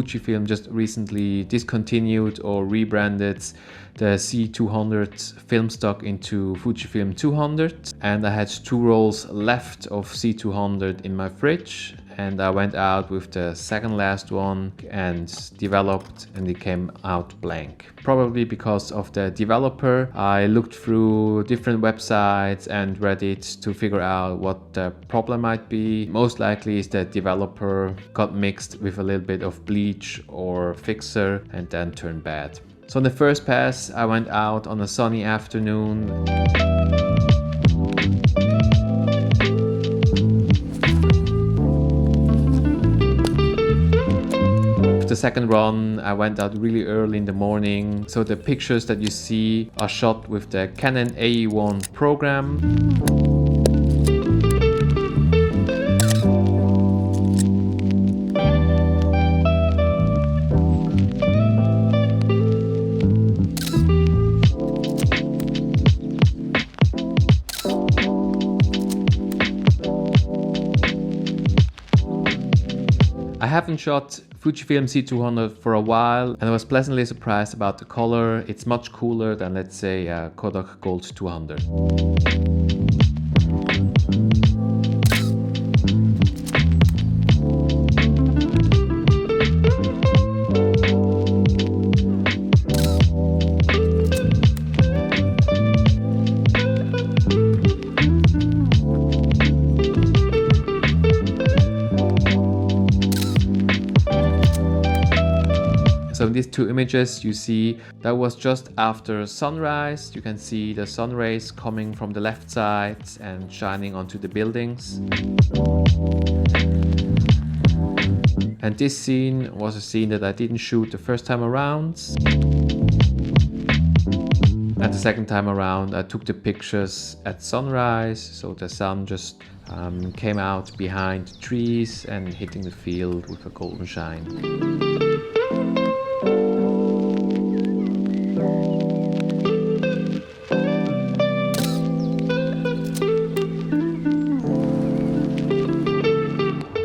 Fujifilm just recently discontinued or rebranded the C200 film stock into Fujifilm 200, and I had 2 rolls left of C200 in my fridge, and I went out with the second last one and developed, and it came out blank. Probably because of the developer. I looked through different websites and Reddit to figure out what the problem might be. Most likely is that developer got mixed with a little bit of bleach or fixer and then turned bad. So on the first pass, I went out on a sunny afternoon. The second run, I went out really early in the morning. So the pictures that you see are shot with the Canon AE-1 Program. I haven't shot Fujifilm C200 for a while, and I was pleasantly surprised about the color. It's much cooler than, let's say, Kodak Gold 200. So in these 2 images you see that was just after sunrise. You can see the sun rays coming from the left side and shining onto the buildings. And this scene was a scene that I didn't shoot the first time around. And the second time around I took the pictures at sunrise, so the sun just came out behind the trees and hitting the field with a golden shine.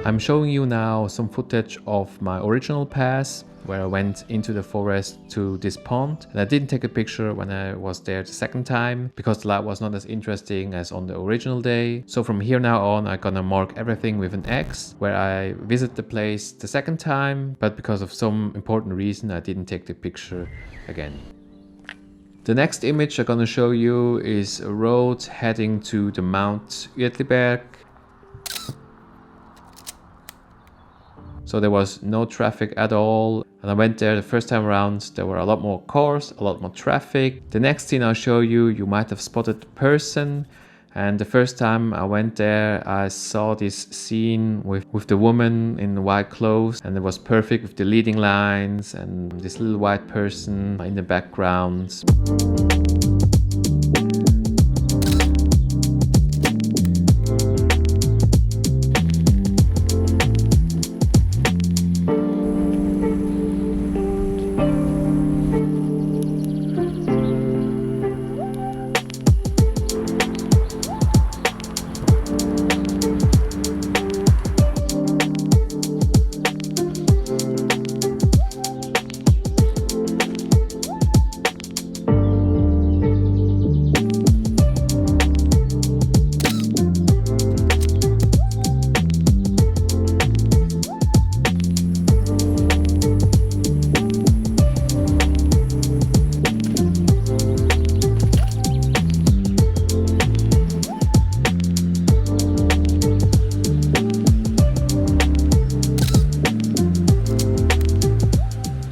I'm showing you now some footage of my original pass where I went into the forest to this pond, and I didn't take a picture when I was there the second time because the light was not as interesting as on the original day. So from here now on I'm gonna mark everything with an X where I visit the place the second time, but because of some important reason I didn't take the picture again. The next image I'm gonna show you is a road heading to the Mount Uetliberg. So there was no traffic at all, and I went there the first time around. There were a lot more cars, a lot more traffic. The next scene I'll show you, you might have spotted the person, and the first time I went there I saw this scene with the woman in white clothes, and it was perfect with the leading lines and this little white person in the background.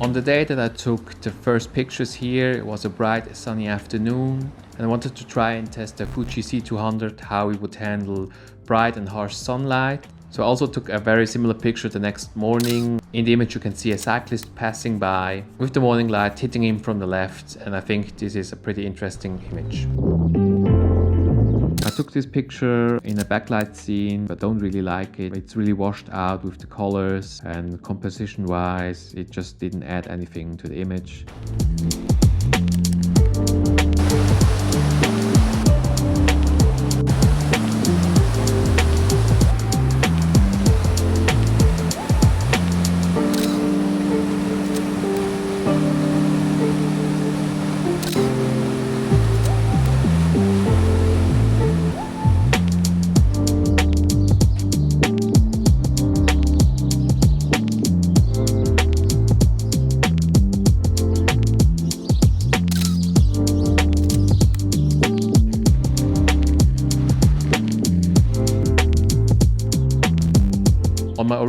On the day that I took the first pictures here, it was a bright sunny afternoon, and I wanted to try and test the Fuji C200, how it would handle bright and harsh sunlight. So I also took a very similar picture the next morning. In the image you can see a cyclist passing by with the morning light hitting him from the left, and I think this is a pretty interesting image. I took this picture in a backlight scene, but don't really like it. It's really washed out with the colors, and composition wise it just didn't add anything to the image.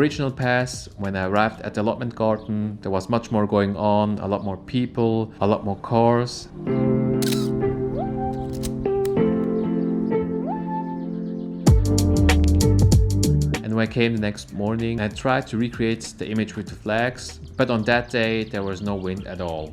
original pass, when I arrived at the allotment garden, there was much more going on, a lot more people, a lot more cars. And when I came the next morning, I tried to recreate the image with the flags, but on that day there was no wind at all.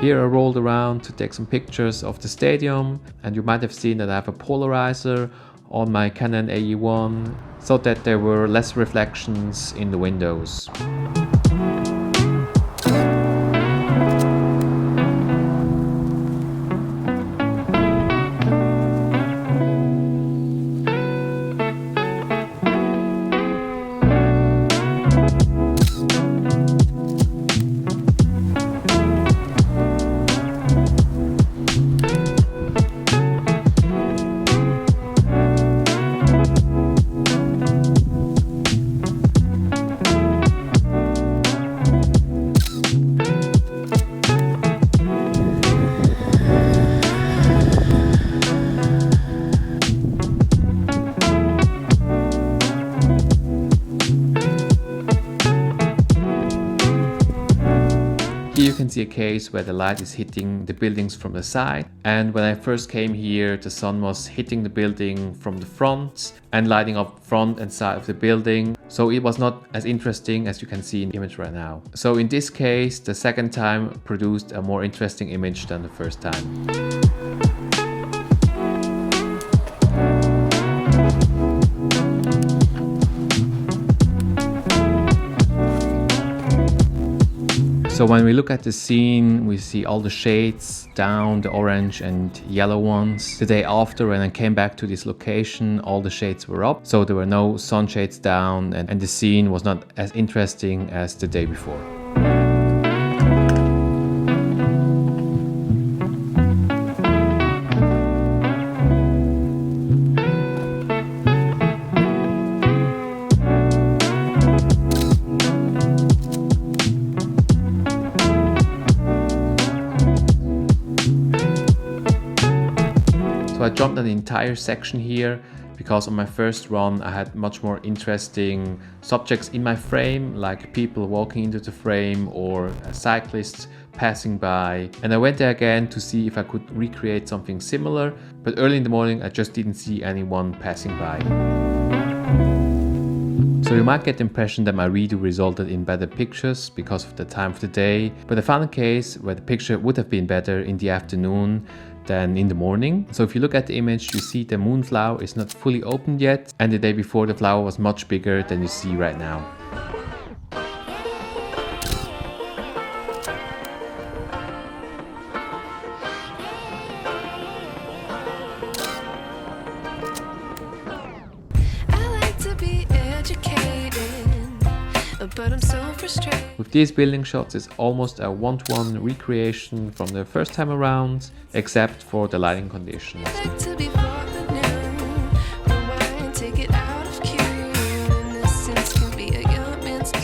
Here I rolled around to take some pictures of the stadium, and you might have seen that I have a polarizer on my Canon AE-1 so that there were less reflections in the windows. Here you can see a case where the light is hitting the buildings from the side, and when I first came here the sun was hitting the building from the front and lighting up front and side of the building, so it was not as interesting as you can see in the image right now. So in this case the second time produced a more interesting image than the first time. So when we look at the scene, we see all the shades down, the orange and yellow ones. The day after, when I came back to this location, all the shades were up. So there were no sunshades down, and the scene was not as interesting as the day before. So I jumped an entire section here because on my first run I had much more interesting subjects in my frame, like people walking into the frame or a cyclist passing by. And I went there again to see if I could recreate something similar, but early in the morning I just didn't see anyone passing by. So you might get the impression that my redo resulted in better pictures because of the time of the day, but I found a case where the picture would have been better in the afternoon than in the morning. So if you look at the image, you see the moonflower is not fully opened yet, and the day before the flower was much bigger than you see right now. But I'm so frustrated. With these building shots, it's almost a one-to-one recreation from the first time around, except for the lighting conditions.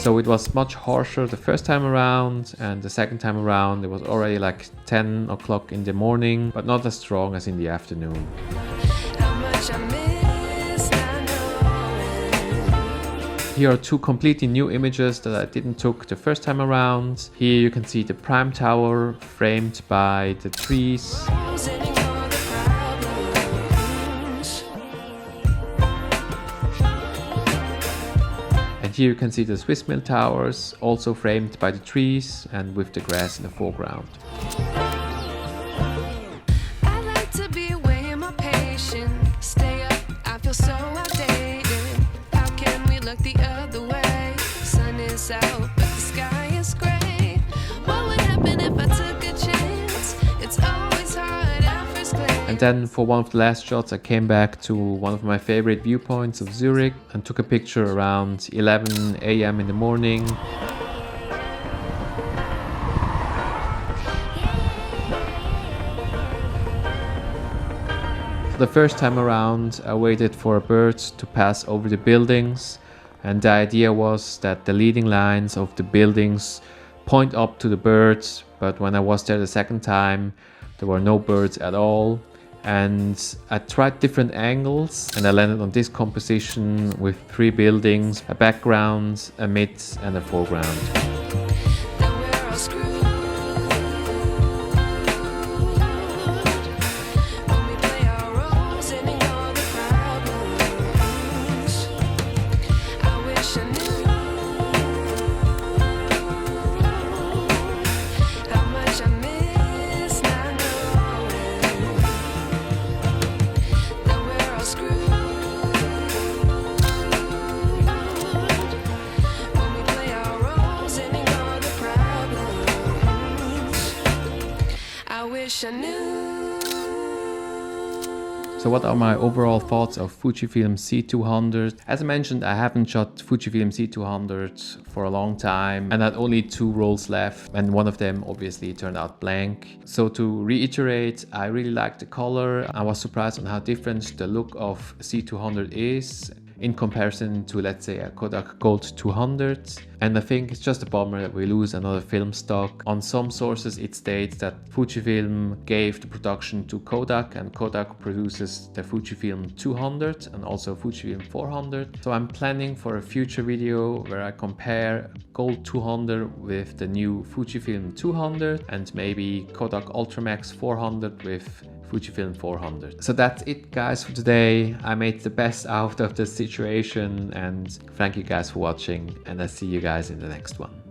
So it was much harsher the first time around, and the second time around it was already like 10 o'clock in the morning, but not as strong as in the afternoon. Here are two completely new images that I didn't took the first time around. Here you can see the Prime Tower framed by the trees. And here you can see the Swiss Mill Towers, also framed by the trees and with the grass in the foreground. Out, but the sky is gray. What would happen if I took a chance? It's always hard at first glance. And then for one of the last shots, I came back to one of my favorite viewpoints of Zurich and took a picture around 11 a.m. in the morning. The first time around, I waited for a bird to pass over the buildings, and the idea was that the leading lines of the buildings point up to the birds, but when I was there the second time, there were no birds at all. And I tried different angles and I landed on this composition with 3 buildings, a background, a mid and a foreground. So what are my overall thoughts of Fujifilm C200? As I mentioned, I haven't shot Fujifilm C200 for a long time and had only 2 rolls left, and one of them obviously turned out blank. So to reiterate, I really like the color. I was surprised on how different the look of C200 is in comparison to, let's say, a Kodak Gold 200. And I think it's just a bummer that we lose another film stock. On some sources it states that Fujifilm gave the production to Kodak and Kodak produces the Fujifilm 200 and also Fujifilm 400. So I'm planning for a future video where I compare Gold 200 with the new Fujifilm 200 and maybe Kodak Ultramax 400 with Fujifilm 400. So that's it guys for today. I made the best out of the situation and thank you guys for watching, and I see you guys in the next one.